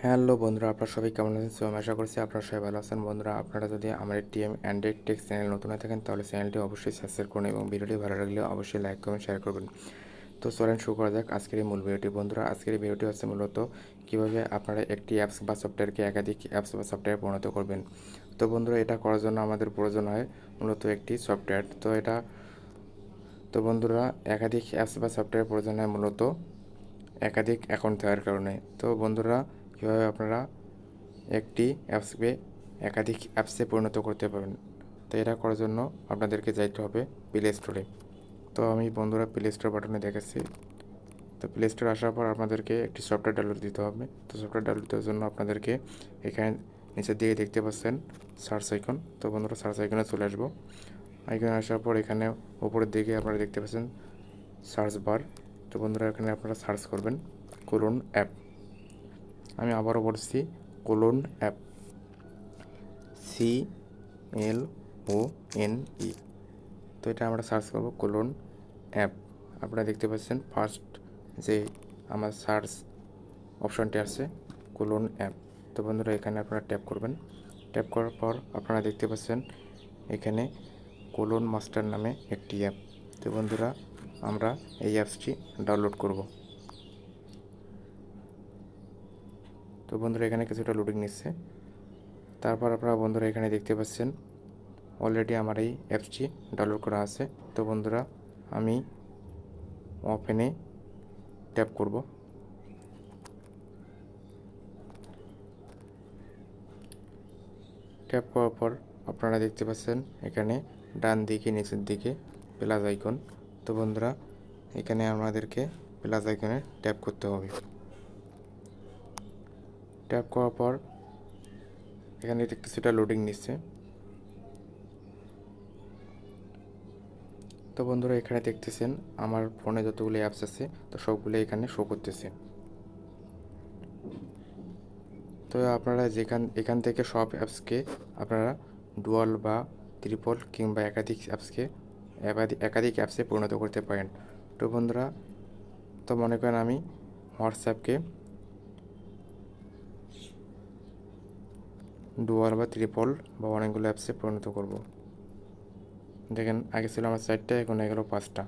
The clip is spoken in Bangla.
হ্যালো বন্ধুরা, আপনারা সবাই কেমন আছেন? আমি আশা করছি আপনারা সবাই ভালো আছেন। বন্ধুরা, আপনারা যদি আমার টিএম অ্যান্ড্রয়েড টেক চ্যানেল নতুন হয়ে থাকেন তাহলে চ্যানেলটি অবশ্যই সাবস্ক্রাইব করুন এবং ভিডিওটি ভালো লাগলে অবশ্যই লাইক করুন, শেয়ার করবেন। তো চলেন শুরু করা যাক আজকের এই মূল ভিডিওটি। বন্ধুরা, আজকের এই ভিডিওটি হচ্ছে মূলত কীভাবে আপনারা একটি অ্যাপস বা সফটওয়্যারকে একাধিক অ্যাপস বা সফটওয়্যারে পরিণত করবেন। তো বন্ধুরা, এটা করার জন্য আমাদের প্রয়োজন হয় মূলত একটি সফটওয়্যার। তো বন্ধুরা, একাধিক অ্যাপস বা সফটওয়্যার প্রয়োজন হয় মূলত একাধিক অ্যাকাউন্ট থাকার কারণে। তো বন্ধুরা, কীভাবে আপনারা একটি অ্যাপসকে একাধিক অ্যাপসে পরিণত করতে পারবেন। তো এটা করার জন্য আপনাদেরকে যাইতে হবে প্লে স্টোরে। তো আমি বন্ধুরা প্লে স্টোর বাটনে দেখাচ্ছি। তো প্লে স্টোরে আসার পর আপনাদেরকে একটি সফটওয়্যার ডাউনলোড দিতে হবে। তো সফটওয়্যার ডাউনলোড দেওয়ার জন্য আপনাদেরকে এখানে নিচের দিকে দেখতে পাচ্ছেন সার্চ আইকন। তো বন্ধুরা, সার্চ আইকনে চলে আসবো। আইকনে আসার পর এখানে উপরের দিকে আপনারা দেখতে পাচ্ছেন সার্চ বার। তো বন্ধুরা, এখানে আপনারা সার্চ করবেন কোলন অ্যাপ। আমি আবারও বলছি কোলন অ্যাপ, CLONE। তো এটা আমরা সার্চ করব কোলন অ্যাপ। আপনারা দেখতে পাচ্ছেন ফার্স্ট যে আমার সার্চ অপশানটি আছে কোলন অ্যাপ। তো বন্ধুরা, এখানে আপনারা ট্যাপ করবেন। ট্যাপ করার পর আপনারা দেখতে পাচ্ছেন এখানে কোলন মাস্টার নামে একটি অ্যাপ। তো বন্ধুরা, আমরা এই অ্যাপসটি ডাউনলোড করব। তো বন্ধুরা, এখানে কিছুটা লোডিং নিচ্ছে। তারপর আপনারা বন্ধুরা এখানে দেখতে পাচ্ছেন অলরেডি আমার এই অ্যাপসটি ডাউনলোড করা আছে। তো বন্ধুরা, আমি ওপেনে ট্যাপ করব। ট্যাপ করার পর আপনারা দেখতে পাচ্ছেন এখানে ডান দিকে নিচের দিকে প্লাস আইকন। তো বন্ধুরা, এখানে আমাদেরকে প্লাস আইকনে ট্যাপ করতে হবে। ট্যাপ করার পর এখানে কিছুটা লোডিং নিচ্ছে। তো বন্ধুরা, এখানে দেখতেছেন আমার ফোনে যতগুলো অ্যাপস আছে তো সবগুলো এখানে শো করতেছে। তো আপনারা এখান থেকে সব অ্যাপসকে আপনারা ডুয়াল বা ট্রিপল কিংবা একাধিক অ্যাপসে পরিণত করতে পারেন। তো বন্ধুরা, তো মনে করেন আমি হোয়াটসঅ্যাপকে ডুয়াল বা ট্রিপল বা অনেকগুলো অ্যাপসে পরিণত করব। দেখেন, আগে ছিল আমার 4টা, এখন হয়ে গেল 5টা।